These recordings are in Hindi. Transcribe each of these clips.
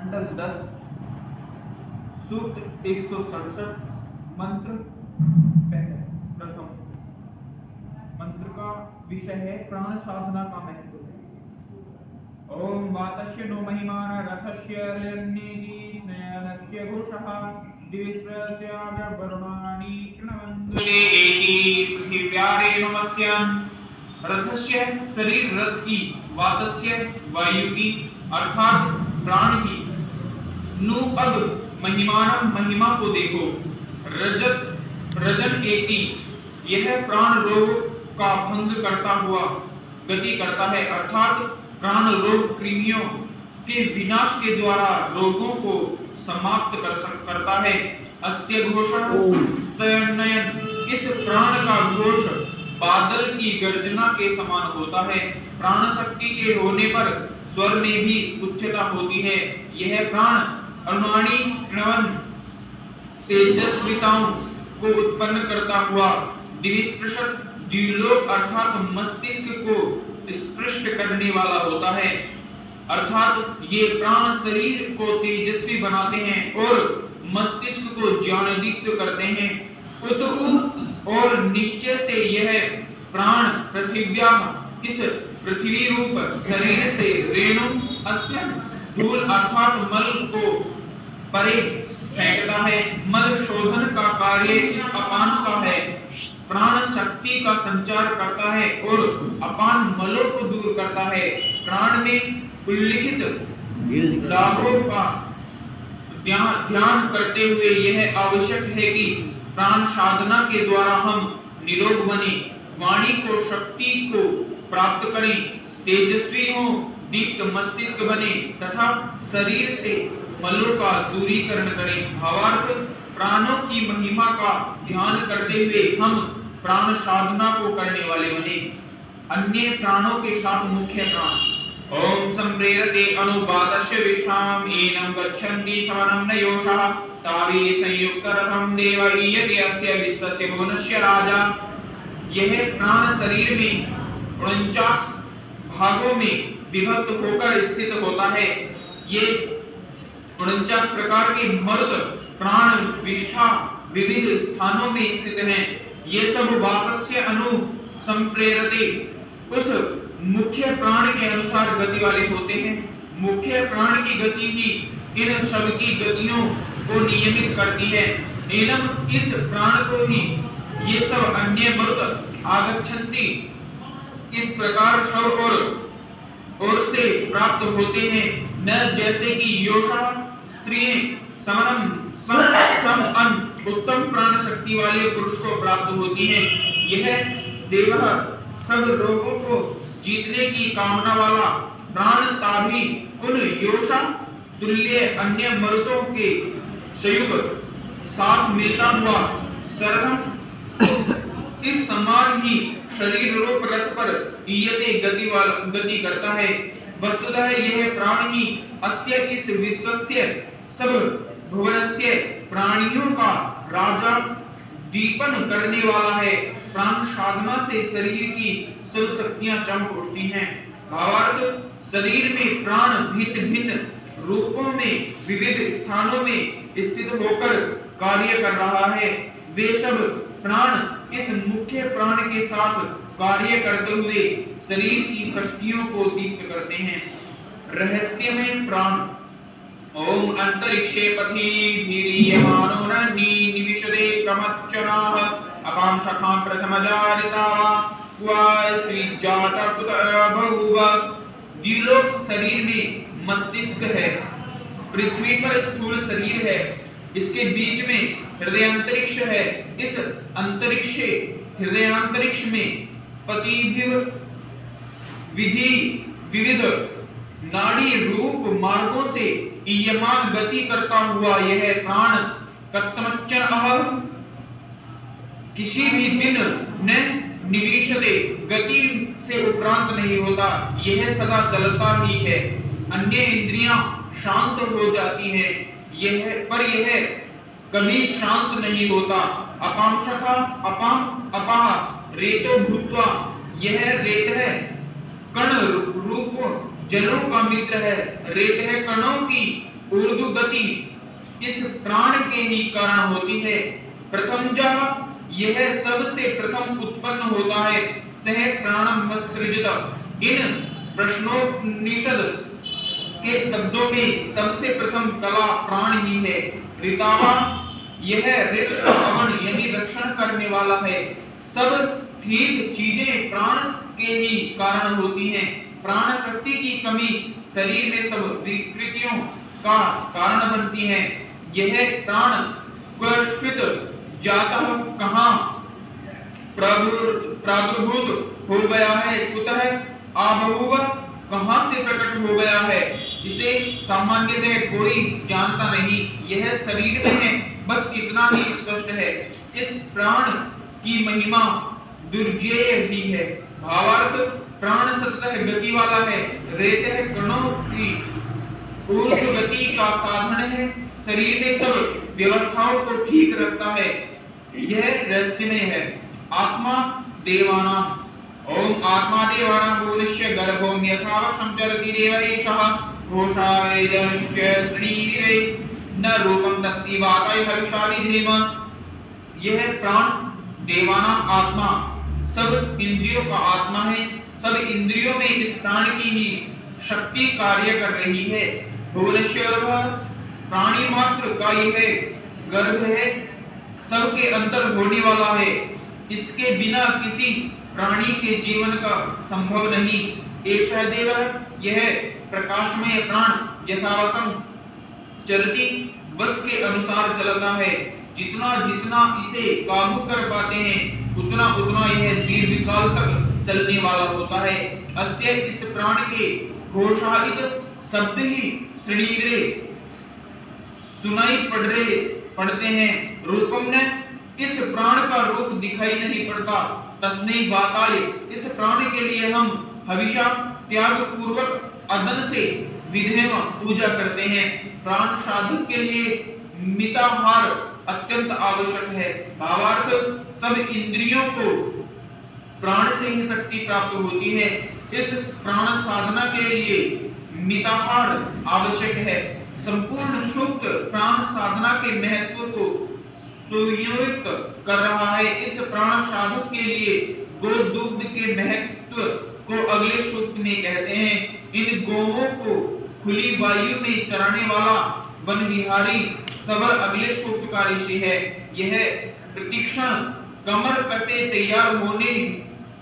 मंडल 10 सूक्त 167 मंत्र पहला। प्रथम मंत्र का विषय है प्राण साधना का महत्व। ओम वातस्य नो महिमान रथस्य लन्नेति स्नयनस्य घोषः दिविस्प्रत्याग वरुणानि कृणवन्देति पृथिव्यारे नमस्य। रथस्य शरीर रथ की, वातस्य वायु की अर्थात प्राण की, नु अब महिमानम महिमा को देखो, रजन एति यह प्राण रोग का भंग करता हुआ गति करता है अर्थात प्राण रोग कृमियों के विनाश के द्वारा रोगों को समाप्त करता है। अस्य घोषण स्तयनयन इस प्राण का घोष बादल की गर्जना के समान होता है। प्राण शक्ति के होने पर स्वर में भी उच्चता होती है। यह प्राण अणुआणी कृणवन तेजस्विताओं को उत्पन्न करता हुआ दिविस्पृशक द्युलोक अर्थात मस्तिष्क को स्पृष्ट करने वाला होता है। अर्थात ये प्राण शरीर को तेजस्वी बनाते हैं और मस्तिष्क को ज्ञानदीप्त करते हैं। कुतु और निश्चय से यह प्राण पृथिव्या इस पृथ्वी रूप शरीर से रेणु अस्य धूल अर्थात मल को परे फेंकता है। मल शोधन का कार्य इस अपान का है। प्राण शक्ति का संचार करता है और अपान मलों को दूर करता है। प्राण में उल्लिखित लाभों का ध्यान करते हुए यह आवश्यक है कि प्राण साधना के द्वारा हम निरोग बने, वाणी को शक्ति को प्राप्त करें, तेजस्वी हो, दीप्त मस्तिष्क बने तथा शरीर से मलों का दूरीकरण करें। भावार्थ प्राणों की महिमा का ध्यान करते हुए हम प्राण साधना को करने वाले बने। अन्य प्राणों के साथ मुख्य प्राण ओम संप्रेरते अनुवादस्य विश्वाम एनं गच्छन्ति शवनं न योषः तावे संयुक्त रथम देव ईयते अस्य विश्वस्य भुवनस्य राजा। यह प्राण शरीर में 49 भागों में विभक्त होकर स्थित होता है। ये 49 प्रकार के मर्द प्राण विष्ठा विविध स्थानों में स्थित हैं। ये सब वातस्य अनु संप्रेरते उस मुख्य प्राण के अनुसार गति वाले होते हैं। मुख्य प्राण की गति ही इन सब की गतियों को नियमित करती है। एनम इस प्राण को ही ये सब अन्य मर्द आगच्छन्ति इस प्रकार सब और से प्राप्त होते हैं। न जैसे कि योषा स्त्रियां समनम सम उत्तम प्राण शक्ति वाले पुरुष को प्राप्त होती हैं। यह देव सब रोगों को जीतने की कामना वाला प्राण ताभी उन योषा तुल्य अन्य मर्दों के संयुक्त साथ मिलता हुआ सर्वम इस समान ही शरीर रूप रथ पर ईयते गति करता है। वस्तुतः यह प्राण ही अस्य इस विश्वस्य सब भुवनस्य प्राणियों का राजा दीपन करने वाला है। प्राण साधना से शरीर की सब शक्तियां चमक उठती हैं। भावार्थ शरीर में प्राण भिन्न भिन्न रूपों में विविध स्थानों में स्थित होकर कार्य कर रहा है। वे सब प्राण इस मुख्य प्राण के साथ कार्य करते हुए शरीर की शक्तियों को दीप्त करते हैं। रहस्य में प्राण ओम अंतरिक्षे पथि धीरियमानो ननि निविशते क्रमच्चनाः अपां सखां प्रथमजारिता क्वाय श्रीजाता पुत बहुव। द्युलोक शरीर में मस्तिष्क है, पृथ्वी पर स्थूल शरीर है, इसके बीच में हृदय अंतरिक्ष है। इस अंतरिक्ष हृदय अंतरिक्ष में पतिभिव विविध नाड़ी रूप मार्गों से ईयमान गति करता हुआ यह प्राण कत्तमच्चन किसी भी दिन न निविशते गति से उपरांत नहीं होता। यह सदा चलता ही है। अन्य इंद्रियां शांत हो जाती हैं, यह कभी शांत नहीं होता। अपाम सखा अपाम अपाह रेतो भूत्वा यह रेत है, कण रूप जलों का मित्र है। रेत है कणों की ऊर्ध्व गति इस प्राण के ही कारण होती है। प्रथम जह यह सबसे प्रथम उत्पन्न होता है, सह प्राणम सृजत। इन प्रश्नोपनिषद के शब्दों में सबसे प्रथम कला प्राण ही है। ऋतावा यह ऋत अवन यानी रक्षण करने वाला है। सब ठीक चीजें प्राण के ही कारण होती हैं। प्राण शक्ति की कमी शरीर में सब विकृतियों का कारण बनती है। यह प्राण कर्षित जातः कहाँ प्रादुर्भूत हो गया है, कुतः आबहुव कहाँ से प्रकट हो गया है, इसे सामान्यतः कोई जानता नहीं। यह शरीर में है, बस इतना ही स्पष्ट है। इस प्राण की महिमा दुर्जेय ही है। भावार्थ प्राण सततः गति वाला है, रेत कणों की ऊर्ध्व गति का साधन है, शरीर में सब व्यवस्थाओं को ठीक रखता है। यह रहस्यमय है। आत्मा देवानां ओम आत्मा देवानां भूरिश्य गर्भों यथावशं चरति देव एषः घोषायश्च श्रीरे न रूपं तस्ति वाताय हविषा विधेम। यह प्राण देवानां आत्मा सब इंद्रियों का आत्मा है। सब इंद्रियों में इस प्राण की ही शक्ति कार्य कर रही है। भुवनश्य प्राणी मात्र का यह गर्भ है, सबके अंतर होने वाला है। इसके बिना किसी प्राणी के जीवन का संभव नहीं। एषः देवः यह प्रकाशमय प्राण यथावसं चलती बस के अनुसार चलता है। जितना जितना इसे काबू कर पाते हैं उतना उतना यह दीर्घकाल तक चलने वाला होता है। अस्य इस प्राण के घोषायित शब्द ही श्रीग्रे सुनाई पड़ते हैं। रूपम ने इस प्राण का रूप दिखाई नहीं पड़ता। तस्मै वाताय इस प्राण के लिए हम हविषा त्याग पूर्वक अदन से विधेय पूजा करते हैं। प्राण साधक के लिए मिताहार अत्यंत आवश्यक है। भावार्थ सब इंद्रियों को प्राण से ही शक्ति प्राप्त होती है। इस प्राण साधना के लिए मिताहार आवश्यक है। संपूर्ण सूक्त प्राण साधना के महत्व को सुनियोजित कर रहा है। इस प्राण साधक के लिए गो दूध के महत्व को अगले सूक्त में कहते हैं। इन गोवों को खुली वायु में चराने वाला वन विहारी सबर अगले सूक्त का ऋषि है। यह प्रतीक्षण कमर कसे तैयार होने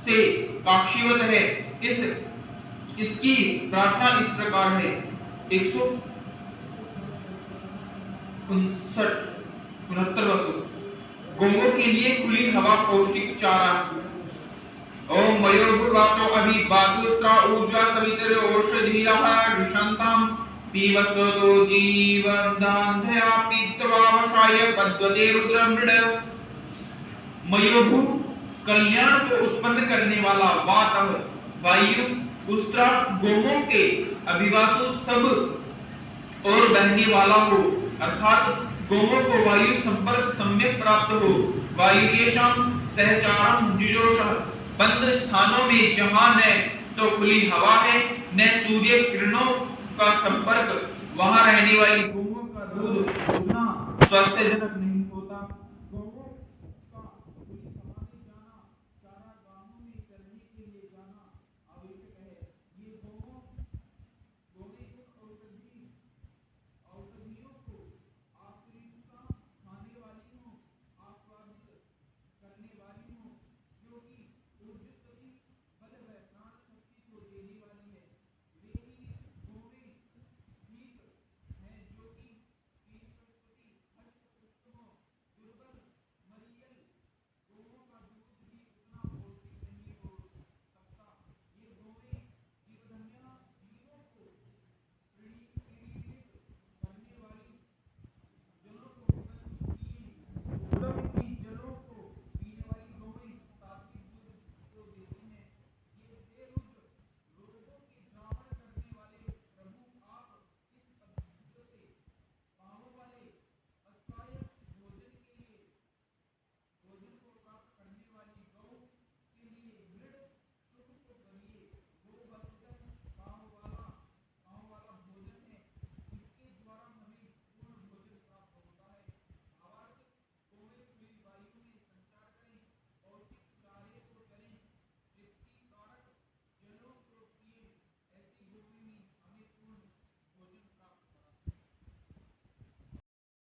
से काक्षीवत है। इसकी प्रार्थना इस प्रकार है। 169 गोवों के लिए खुली हवा पौष्टिक चारा। ओम मयोभुर्वातो अभि बातुस्त्रा ऊर्जा सवितर औषधीयः ऋषन्तां पीवस्वतो जीवदान्धया पीत्वावशाय पद्वते रुद्रमृड। मयोभु कल्याण को उत्पन्न करने वाला, वात वायु, उस्त्रा गोवों के अभिवातो सब और बहने वाला हो, अर्थात गोवों को वायु संपर्क सम्यक प्राप्त हो। वायुयेषां सहचारं जुजोषः बंद स्थानों में जहां न तो खुली हवा है न सूर्य किरणों का संपर्क, वहां रहने वाली गोवों का दूध उतना स्वास्थ्यजनक नहीं।